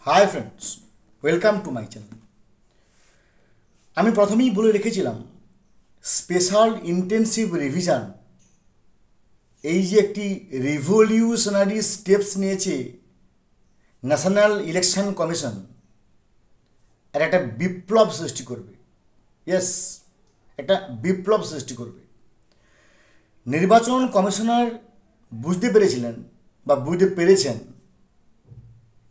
Hi friends, welcome to my channel. আমি প্রথমেই বলে রেখেছিলাম স্পেশাল ইন্টেন্সিভ রিভিশন এই যে একটি রিভলিউশনারি স্টেপস নিয়েছে ন্যাশনাল ইলেকশন কমিশন, এর একটা বিপ্লব সৃষ্টি করবে। ইয়েস, একটা বিপ্লব সৃষ্টি করবে। নির্বাচন কমিশনার বুঝতে পেরেছিলেন বা বুঝতে পেরেছেন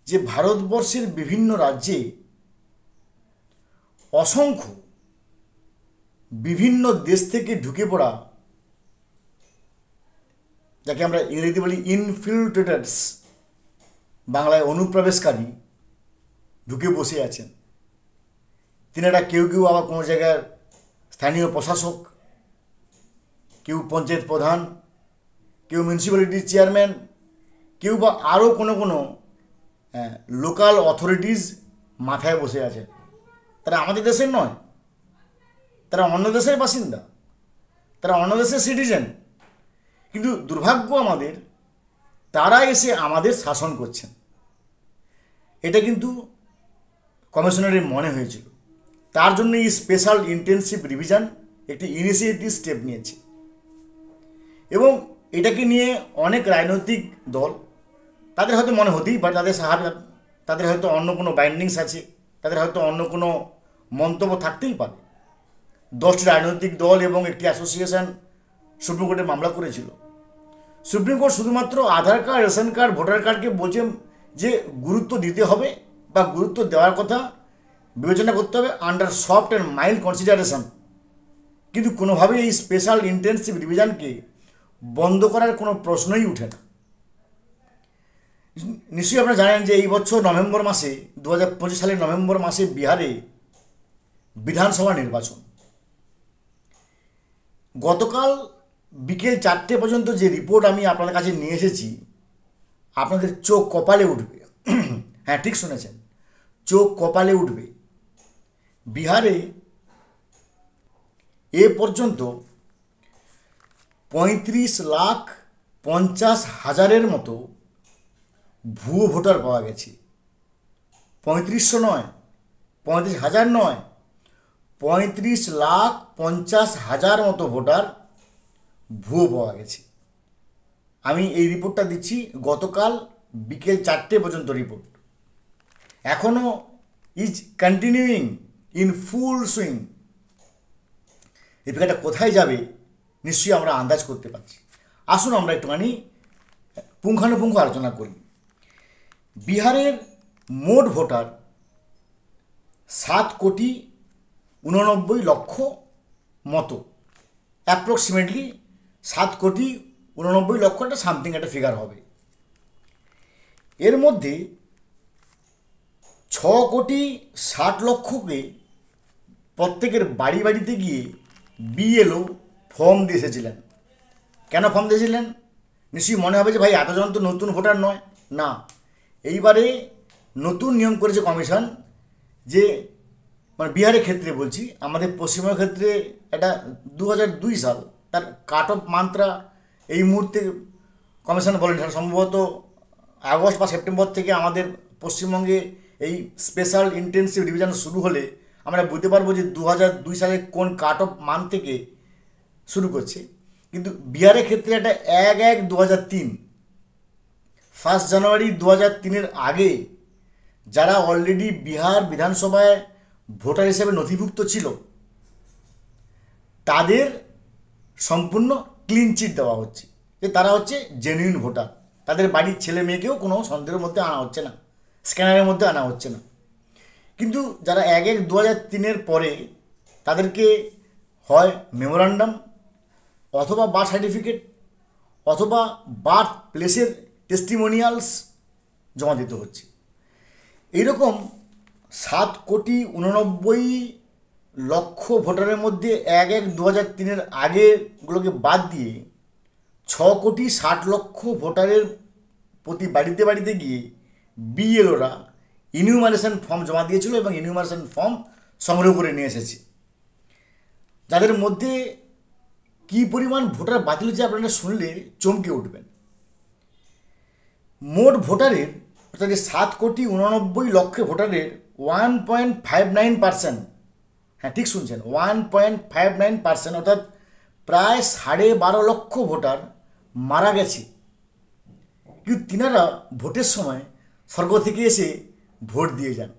যে ভারতবর্ষের বিভিন্ন রাজ্যে অসংখ্য বিভিন্ন দেশ থেকে ঢুকে পড়া, যাকে আমরা ইংরেজিতে বলি ইনফিল্ট্রেটার্স, বাংলায় অনুপ্রবেশকারী, ঢুকে বসে আছেন। তিনারা কেউ কেউ আবার কোনো জায়গার স্থানীয় প্রশাসক, কেউ পঞ্চায়েত প্রধান, কেউ মিউনিসিপ্যালিটির চেয়ারম্যান, কেউ বা আরও কোনো লোকাল অথরিটিজ মাথায় বসে আছে। তারা আমাদের দেশের নয়, তারা অন্য দেশের বাসিন্দা, তারা অন্য দেশের সিটিজেন, কিন্তু দুর্ভাগ্য আমাদের, তারা এসে আমাদের শাসন করছেন। এটা কিন্তু কমিশনারের মনে হয়েছিল। তার জন্য এই স্পেশাল ইন্টেন্সিভ রিভিশন একটি ইনিশিয়েটিভ স্টেপ নিয়েছে এবং এটাকে নিয়ে অনেক রাজনৈতিক দল, তাদের হয়তো মনে হতেই পারে তাদের হয়তো অন্য কোনো বাইন্ডিংস আছে, তাদের হয়তো অন্য কোনো মন্তব্য থাকতেই পারে। 10টি রাজনৈতিক দল এবং একটি অ্যাসোসিয়েশন সুপ্রিম কোর্টে মামলা করেছিল। সুপ্রিম কোর্ট শুধুমাত্র আধার কার্ড, রেশন কার্ড, ভোটার কার্ডকে বলছেন যে গুরুত্ব দিতে হবে বা গুরুত্ব দেওয়ার কথা বিবেচনা করতে হবে under soft and mild consideration, কিন্তু কোনোভাবেই এই স্পেশাল ইন্টেন্সিভ রিভিশনকে বন্ধ করার কোনো প্রশ্নই উঠে না। নিশ্চয়ই আপনারা জানেন যে এই বছর নভেম্বর মাসে 2025 সালের নভেম্বর মাসে বিহারে বিধানসভা নির্বাচন। গতকাল বিকেল 4টে পর্যন্ত যে রিপোর্ট আমি আপনাদের কাছে নিয়ে এসেছি, আপনাদের চোখ কপালে উঠবে। হ্যাঁ, ঠিক শুনেছেন, চোখ কপালে উঠবে। বিহারে এ পর্যন্ত 35,50,000-এর মতো ভুয়ো ভোটার পাওয়া গেছে। 3500 নয়, 35,000 নয়, 35,50,000 মতো ভোটার ভুয়ো পাওয়া গেছে। আমি এই রিপোর্টটা দিচ্ছি গতকাল বিকেল 4টে পর্যন্ত রিপোর্ট। এখনও is continuing in full swing. এই ফিগারটা কোথায় যাবে নিশ্চয়ই আমরা আন্দাজ করতে পারছি। আসুন আমরা একটুখানি পুঙ্খানুপুঙ্খ আলোচনা করি। বিহারের মোট ভোটার 7,89,00,000 মতো, অ্যাপ্রক্সিমেটলি 7,89,00,000 একটা সামথিং একটা ফিগার হবে। এর মধ্যে 6,60,00,000-কে প্রত্যেকের বাড়ি বাড়িতে গিয়ে বিএলও ফর্ম দিয়ে এসেছিলেন। কেন ফর্ম দিয়েছিলেন? নিশ্চয়ই মনে হবে যে ভাই এতজন তো নতুন ভোটার নয়। না, এইবারে নতুন নিয়ম করেছে কমিশন যে, মানে বিহারের ক্ষেত্রে বলছি, আমাদের পশ্চিমবঙ্গের ক্ষেত্রে এটা 2002 সাল, তার কাট অফ মাত্রা এই মুহূর্তে কমিশন বলেন সম্ভবত আগস্ট বা সেপ্টেম্বর থেকে আমাদের পশ্চিমবঙ্গে এই স্পেশাল ইন্টেন্সিভ রিভিশন শুরু হলে আমরা বুঝতে পারবো যে 2002 সালে কোন কাট অফ মান থেকে শুরু করছে। কিন্তু বিহারের ক্ষেত্রে এটা 1/1/2003, 1 জানুয়ারি 2003-এর আগে যারা অলরেডি বিহার বিধানসভায় ভোটার হিসেবে নথিভুক্ত ছিল, তাদের সম্পূর্ণ ক্লিন চিট দেওয়া হচ্ছে যে তারা হচ্ছে জেনুইন ভোটার। তাদের বাড়ির ছেলে মেয়েকেও কোনো সন্দেহের মধ্যে আনা হচ্ছে না, স্ক্যানারের মধ্যে আনা হচ্ছে না। কিন্তু যারা 1/1/2003-এর পরে, তাদেরকে হয় মেমোরান্ডাম অথবা বার্থ সার্টিফিকেট অথবা বার্থ প্লেসের টেস্টিমোনিয়ালস জমা দিতে হচ্ছে। এইরকম 7,89,00,000 ভোটারের মধ্যে 1/1/2003-এর আগেগুলোকে বাদ দিয়ে 6,60,00,000 ভোটারের প্রতি বাড়িতে বাড়িতে গিয়ে বিএলওরা ইনিউমারেশন ফর্ম জমা দিয়েছিল এবং ইনিউমারেশন ফর্ম সংগ্রহ করে নিয়ে এসেছে। যাদের মধ্যে কী পরিমাণ ভোটার বাতিল হচ্ছে আপনারা শুনলে চমকে উঠবেন। মোট ভোটারের অর্থাৎ 7,89,00,000 ভোটারের 1.59%, হ্যাঁ ঠিক শুনছেন, 1.59%, অর্থাৎ প্রায় 12.5 লক্ষ ভোটার মারা গেছে। কিন্তু তিনারা ভোটের সময় স্বর্গ থেকে এসে ভোট দিয়ে যান।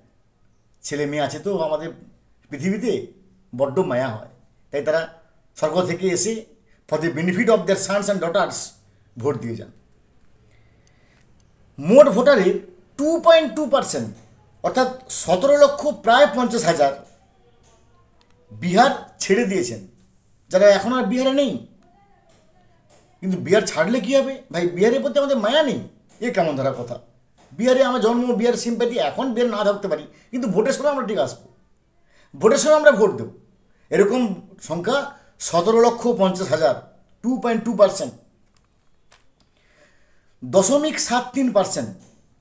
ছেলে মেয়ে আছে তো আমাদের পৃথিবীতে, বড্ড মায়া হয়, তাই তারা স্বর্গ থেকে এসে for the benefit of their Sans and daughters vote দিয়ে যান। মোট ভোটারের 2.2%, অর্থাৎ 17,50,000 বিহার ছেড়ে দিয়েছেন, যারা এখন আর বিহারে নেই। কিন্তু বিহার ছাড়লে কী হবে ভাই? বিহারের প্রতি আমাদের মায়া নেই, এ কেমন ধরা কথা? বিহারে আমার জন্ম, বিহার সিম্প্যাথি, এখন বিহার না থাকতে পারি, কিন্তু ভোটের সময় আমরা ঠিক আসবো, ভোটের সময় আমরা ভোট দেব। এরকম সংখ্যা 17,50,000, 2.2%। 0.73%,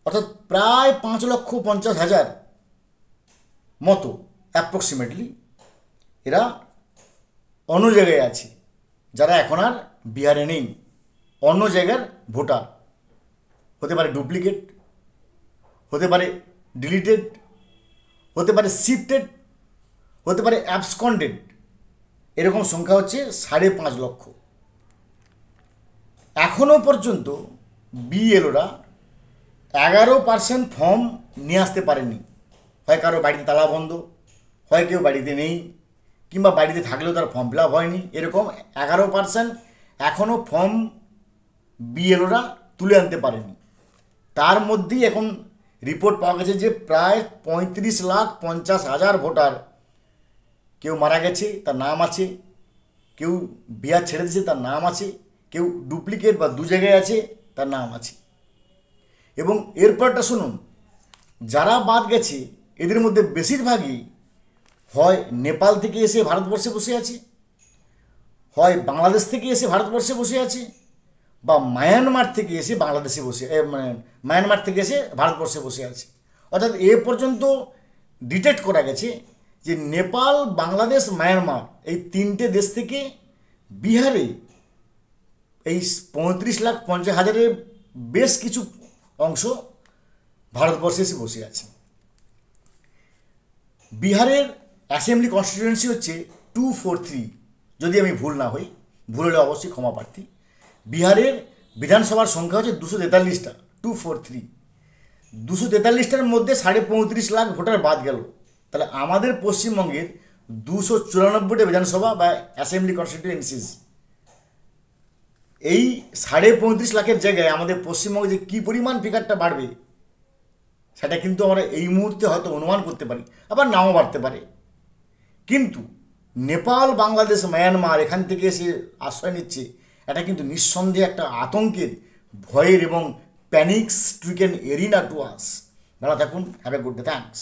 অর্থাৎ প্রায় 5,50,000 মতো অ্যাপ্রক্সিমেটলি এরা অন্য জায়গায় আছে, যারা এখন আর বিহারে নেই, অন্য জায়গার ভোটার। হতে পারে ডুপ্লিকেট, হতে পারে ডিলিটেড, হতে পারে শিফটেড, হতে পারে অ্যাবসকন্ডেড। এরকম সংখ্যা হচ্ছে 5.5 লক্ষ। এখনও পর্যন্ত বিএলওরা 11% ফর্ম নিয়ে আসতে পারেনি। হয় কারো বাড়িতে তালা বন্ধ, হয় কেউ বাড়িতে নেই, কিংবা বাড়িতে থাকলেও তার ফর্ম ফিল আপ হয়নি। এরকম 11% এখনও ফর্ম বিএলওরা তুলে আনতে পারেনি। তার মধ্যেই এখন রিপোর্ট পাওয়া গেছে যে প্রায় 35,50,000 ভোটার, কেউ মারা গেছে তার নাম আছে, কেউ বিহার ছেড়ে দিয়েছে তার নাম আছে, কেউ ডুপ্লিকেট বা দু জায়গায় আছে তার নাম আছে। এবং এরপরটা শুনুন, যারা বাদ গেছে এদের মধ্যে বেশিরভাগই হয় নেপাল থেকে এসে ভারতবর্ষে বসে আছে, হয় বাংলাদেশ থেকে এসে ভারতবর্ষে বসে আছে, বা মায়ানমার থেকে এসে বাংলাদেশে বসে, মায়ানমার থেকে এসে ভারতবর্ষে বসে আছে। অর্থাৎ এ পর্যন্ত ডিটেক্ট করা গেছে যে নেপাল, বাংলাদেশ, মায়ানমার এই 3টে দেশ থেকে বিহারে এই 35,50,000-এর বেশ কিছু অংশ ভারতবর্ষে এসে বসে আছে। বিহারের অ্যাসেম্বলি কনস্টিটিউয়েন্সি হচ্ছে 243, যদি আমি ভুল না হই, ভুল হলে অবশ্যই ক্ষমা প্রার্থী। বিহারের বিধানসভার সংখ্যা হচ্ছে 243টা, 243। 243টার মধ্যে 35.5 লাখ ভোটার বাদ গেল। তাহলে আমাদের পশ্চিমবঙ্গের 294টা বিধানসভা বা অ্যাসেম্বলি কনস্টিটিউয়েন্সিস, এই 35.5 লাখের জায়গায় আমাদের পশ্চিমবঙ্গে যে কী পরিমাণ ফিগারটা বাড়বে সেটা কিন্তু আমরা এই মুহূর্তে হয়তো অনুমান করতে পারি, আবার নাও বাড়তে পারে। কিন্তু নেপাল, বাংলাদেশ, মায়ানমার এখান থেকে এসে আশ্রয় নিচ্ছে, এটা কিন্তু নিঃসন্দেহে একটা আতঙ্কের, ভয়ের এবং panic stricken arena to us. ভালো থাকুন, have a good day, thanks.